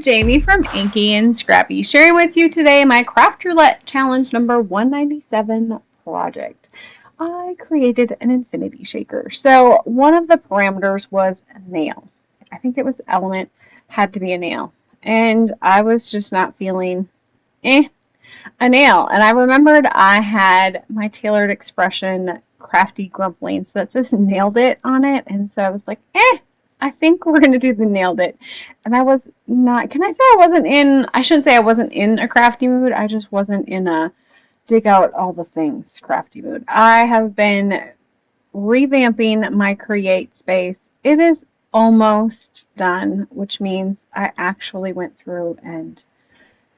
Jaime from Inky&Scrappy, sharing with you today my Craft Roulette Challenge number 197 project. I created an infinity shaker. So one of the parameters was a nail. I think it was the element, had to be a nail. And I was just not feeling, a nail. And I remembered I had my tailored expression Crafty Grumplings that says nailed it on it. And so I was like, I think we're going to do the nailed it. And I was not, can I say I wasn't in, I shouldn't say I wasn't in a crafty mood. I just wasn't in a dig out all the things crafty mood. I have been revamping my create space. It is almost done, which means I actually went through and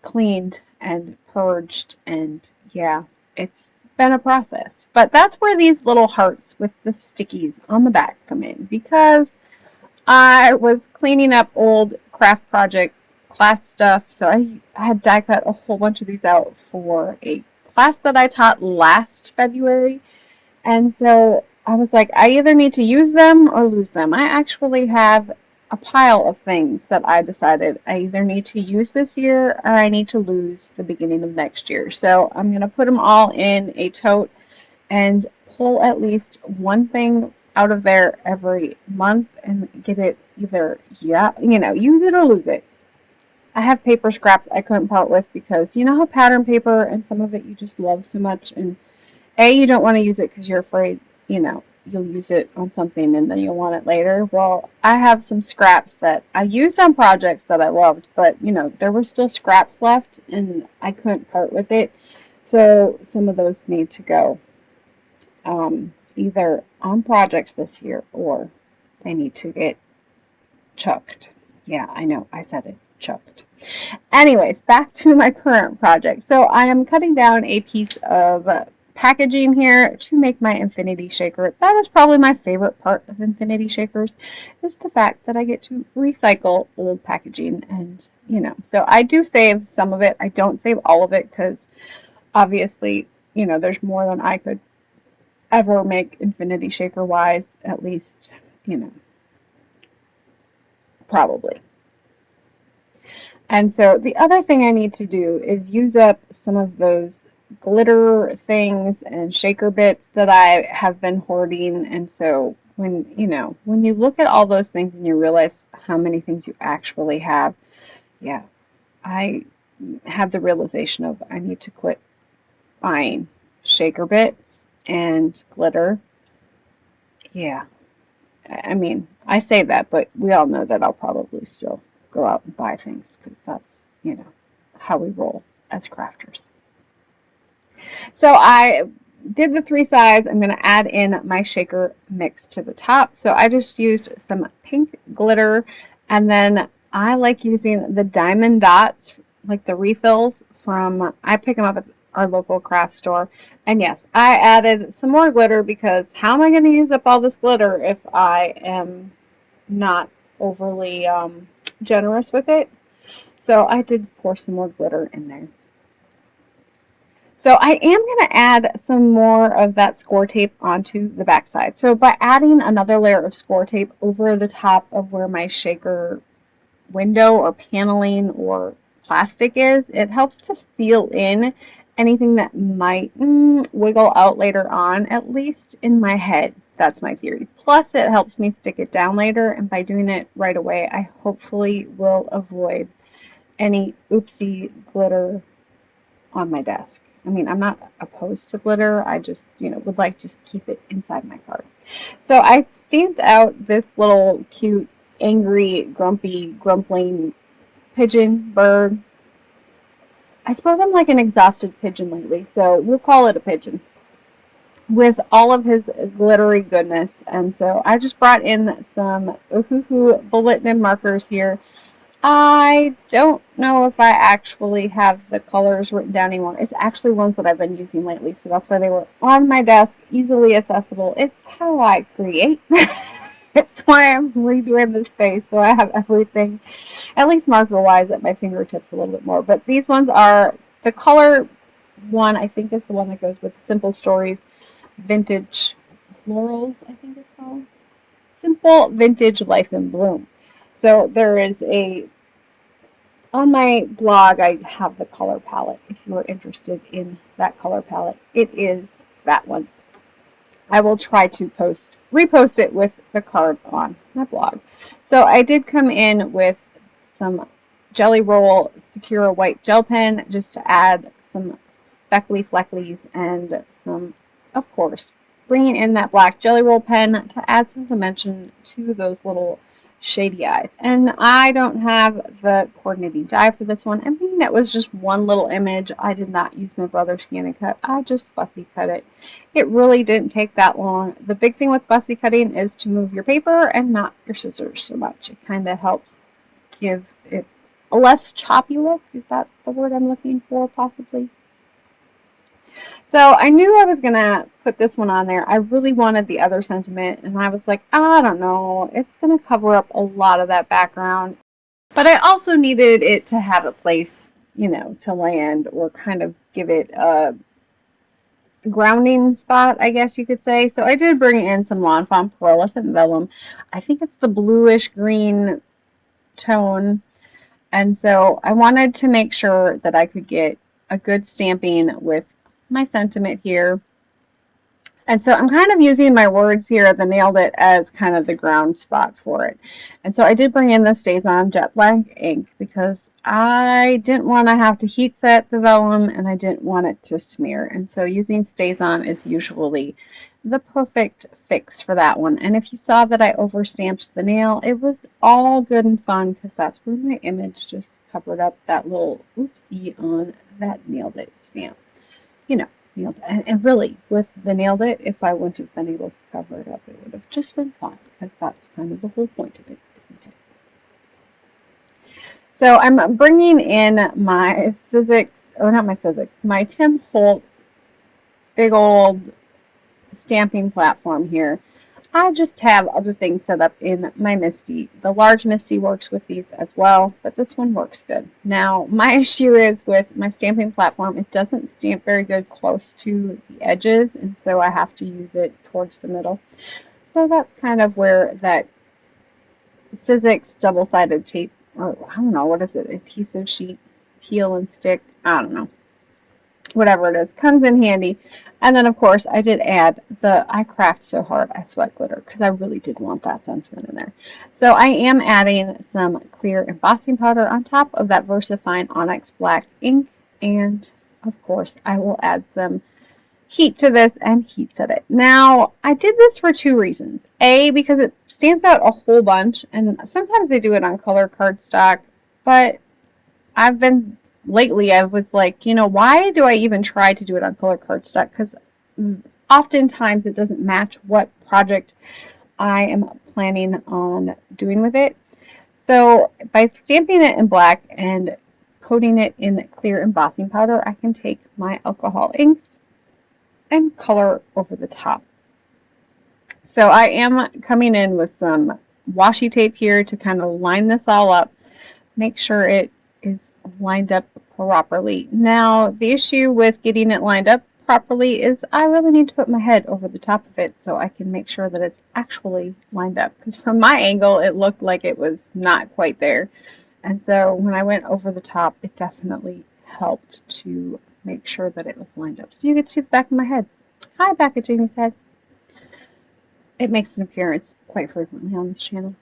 cleaned and purged, and yeah, it's been a process. But that's where these little hearts with the stickies on the back come in, because I was cleaning up old craft projects, class stuff, so I had die cut a whole bunch of these out for a class that I taught last February, and so I was like, I either need to use them or lose them. I actually have a pile of things that I decided I either need to use this year or I need to lose the beginning of next year. So I'm going to put them all in a tote and pull at least one thing out of there every month and get it either, use it or lose it. I have paper scraps I couldn't part with because you know how pattern paper and some of it you just love so much, and you don't want to use it because you're afraid, you'll use it on something and then you'll want it later. Well, I have some scraps that I used on projects that I loved, but there were still scraps left and I couldn't part with it. So some of those need to go either on projects this year or they need to get chucked. Yeah, I know, I said it, chucked. Anyways, back to my current project. So I am cutting down a piece of packaging here to make my infinity shaker. That is probably my favorite part of infinity shakers, is the fact that I get to recycle old packaging. And so I do save some of it. I don't save all of it because obviously there's more than I could ever make infinity shaker wise, at least probably. And so the other thing I need to do is use up some of those glitter things and shaker bits that I have been hoarding. And so when you look at all those things and you realize how many things you actually have, yeah, I had the realization of I need to quit buying shaker bits and glitter. Yeah, I mean, I say that, but we all know that I'll probably still go out and buy things because that's how we roll as crafters. So I did the 3 sides. I'm going to add in my shaker mix to the top. So I just used some pink glitter, and then I like using the diamond dots, like the refills from, I pick them up at our local craft store. And yes, I added some more glitter because how am I going to use up all this glitter if I am not overly generous with it? So I did pour some more glitter in there. So I am going to add some more of that score tape onto the backside. So by adding another layer of score tape over the top of where my shaker window or paneling or plastic is, it helps to seal in anything that might wiggle out later on, at least in my head. That's my theory. Plus it helps me stick it down later, and by doing it right away, I hopefully will avoid any oopsie glitter on my desk. I mean, I'm not opposed to glitter. I just, would like to keep it inside my card. So I stamped out this little cute, angry, grumpy, grumpling pigeon bird. I suppose I'm like an exhausted pigeon lately, so we'll call it a pigeon, with all of his glittery goodness. And so I just brought in some Ohuhu bullet nib markers here. I don't know if I actually have the colors written down anymore. It's actually ones that I've been using lately, so that's why they were on my desk, easily accessible. It's how I create. It's why I'm redoing the space, so I have everything, at least marker-wise, at my fingertips a little bit more. But these ones are, the color one, I think, is the one that goes with Simple Stories Vintage Florals, I think it's called. Simple Vintage Life in Bloom. So there is a On my blog, I have the color palette. If you are interested in that color palette, it is that one. I will try to repost it with the card on my blog. So I did come in with some Jelly Roll Secura white gel pen just to add some speckly flecklies and some, of course, bringing in that black Jelly Roll pen to add some dimension to those little shady eyes. And I don't have the coordinating die for this one. And being that was just one little image, I did not use my brother's scan and cut. I just fussy cut it. It really didn't take that long. The big thing with fussy cutting is to move your paper and not your scissors so much. It kind of helps give it a less choppy look. Is that the word I'm looking for, possibly? So I knew I was going to put this one on there. I really wanted the other sentiment, and I was like, I don't know. It's going to cover up a lot of that background. But I also needed it to have a place, you know, to land or kind of give it a grounding spot, I guess you could say. So I did bring in some Lawn Fawn Pearlescent Vellum. I think it's the bluish green tone. And so I wanted to make sure that I could get a good stamping with my sentiment here. And so I'm kind of using my words here, the nailed it, as kind of the ground spot for it. And so I did bring in the Stazon Jet Black Ink because I didn't want to have to heat set the vellum and I didn't want it to smear. And so using Stazon is usually the perfect fix for that one. And if you saw that I overstamped the nail, it was all good and fun because that's where my image just covered up that little oopsie on that nailed it stamp. You know. Nailed it. And really, with the nailed it, if I wouldn't have been able to cover it up, it would have just been fine because that's kind of the whole point of it, isn't it? So I'm bringing in my Sizzix, or not my Sizzix, my Tim Holtz big old stamping platform here. I just have other things set up in my Misty. The large Misty works with these as well, but this one works good. Now, my issue is with my stamping platform, it doesn't stamp very good close to the edges, and so I have to use it towards the middle. So that's kind of where that Sizzix double-sided tape, or I don't know, what is it, adhesive sheet, peel and stick, I don't know. Whatever it is, comes in handy. And then, of course, I did add the I craft so hard I sweat glitter because I really did want that sentiment in there. So I am adding some clear embossing powder on top of that VersaFine Onyx Black Ink. And, of course, I will add some heat to this and heat set it. Now, I did this for two reasons. A, because it stamps out a whole bunch. And sometimes they do it on color cardstock. But lately I was like, you know, why do I even try to do it on color cardstock? Because oftentimes it doesn't match what project I am planning on doing with it. So by stamping it in black and coating it in clear embossing powder, I can take my alcohol inks and color over the top. So I am coming in with some washi tape here to kind of line this all up, make sure it is lined up properly. Now, the issue with getting it lined up properly is I really need to put my head over the top of it so I can make sure that it's actually lined up. Because from my angle, it looked like it was not quite there. And so when I went over the top, it definitely helped to make sure that it was lined up. So you can see the back of my head. Hi, back of Jaime's head. It makes an appearance quite frequently on this channel.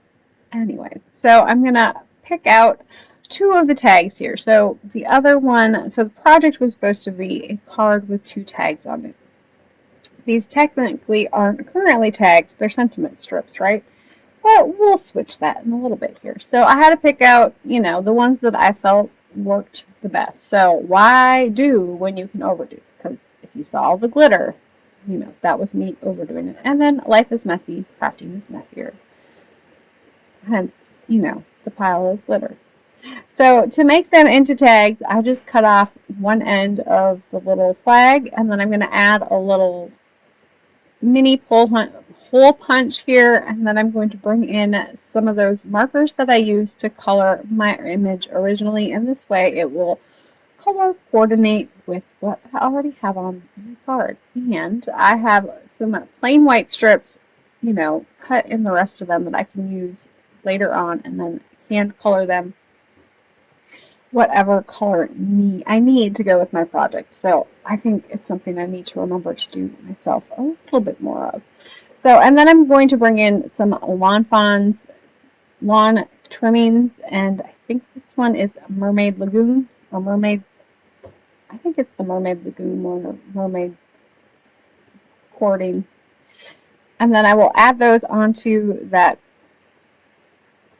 Anyways, so I'm going to pick out two of the tags here. So the other one, so the project was supposed to be a card with two tags on it. These technically aren't currently tags, they're sentiment strips, right? But we'll switch that in a little bit here. So I had to pick out, you know, the ones that I felt worked the best. So why do when you can overdo? Because if you saw the glitter, you know, that was me overdoing it. And then life is messy, crafting is messier. Hence, you know, the pile of glitter. So to make them into tags, I just cut off one end of the little flag, and then I'm going to add a little mini hole punch here, and then I'm going to bring in some of those markers that I used to color my image originally, and this way it will color coordinate with what I already have on my card. And I have some plain white strips, you know, cut in the rest of them that I can use later on and then hand color them whatever color I need to go with my project. So I think it's something I need to remember to do myself a little bit more of. So, and then I'm going to bring in some Lawn Fawn's lawn trimmings, and I think this one is Mermaid Lagoon, or Mermaid, I think it's the Mermaid Lagoon one, or Mermaid Cording. And then I will add those onto that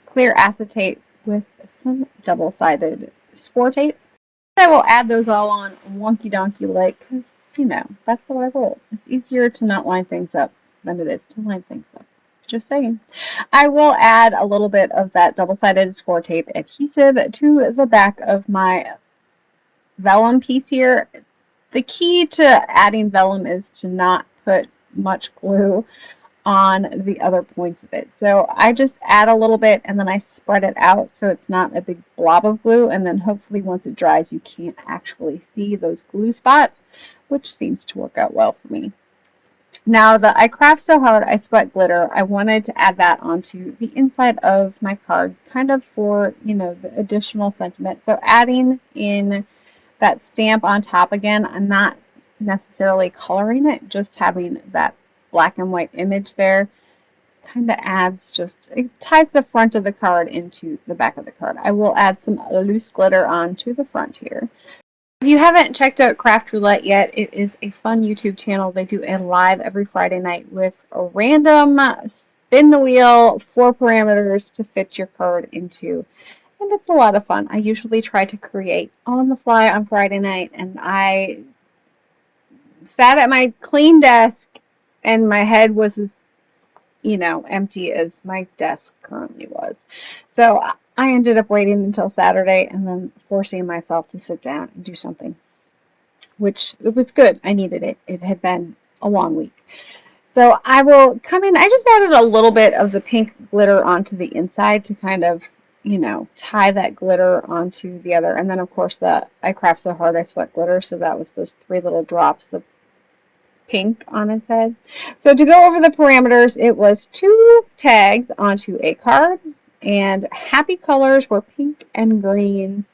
clear acetate with some double-sided score tape. I will add those all on wonky donkey like, because, you know, that's the way I roll. It's easier to not line things up than it is to line things up. Just saying. I will add a little bit of that double-sided score tape adhesive to the back of my vellum piece here. The key to adding vellum is to not put much glue on the other points of it. So I just add a little bit and then I spread it out so it's not a big blob of glue, and then hopefully once it dries you can't actually see those glue spots, which seems to work out well for me. Now the I Craft So Hard I Sweat glitter, I wanted to add that onto the inside of my card, kind of for, you know, the additional sentiment. So adding in that stamp on top again, I'm not necessarily coloring it, just having that black and white image there kind of adds, just, it ties the front of the card into the back of the card. I will add some loose glitter onto the front here. If you haven't checked out Craft Roulette yet, it is a fun YouTube channel. They do a live every Friday night with a random spin the wheel, 4 parameters to fit your card into. And it's a lot of fun. I usually try to create on the fly on Friday night, and I sat at my clean desk and my head was as, you know, empty as my desk currently was. So I ended up waiting until Saturday and then forcing myself to sit down and do something, which it was good. I needed it. It had been a long week. So I will come in. I just added a little bit of the pink glitter onto the inside to kind of, you know, tie that glitter onto the other. And then, of course, the I Craft So Hard I Sweat glitter. So that was those 3 little drops of pink on its head. So to go over the parameters, it was 2 tags onto a card, and happy colors were pink and greens,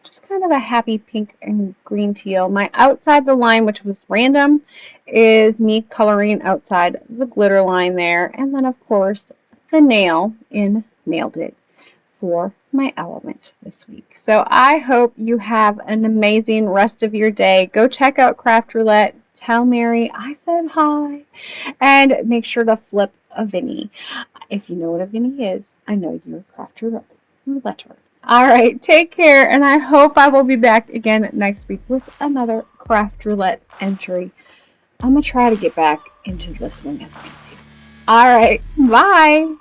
just kind of a happy pink and green teal. My outside the line, which was random, is me coloring outside the glitter line there, and then of course the nail in Nailed It for my element this week. So I hope you have an amazing rest of your day. Go check out Craft Roulette. Tell Mary I said hi, and make sure to flip a Vinny. If you know what a Vinny is, I know you're a Craft Roulette. All right, take care, and I hope I will be back again next week with another Craft Roulette entry. I'm going to try to get back into the swing of things here. All right, bye.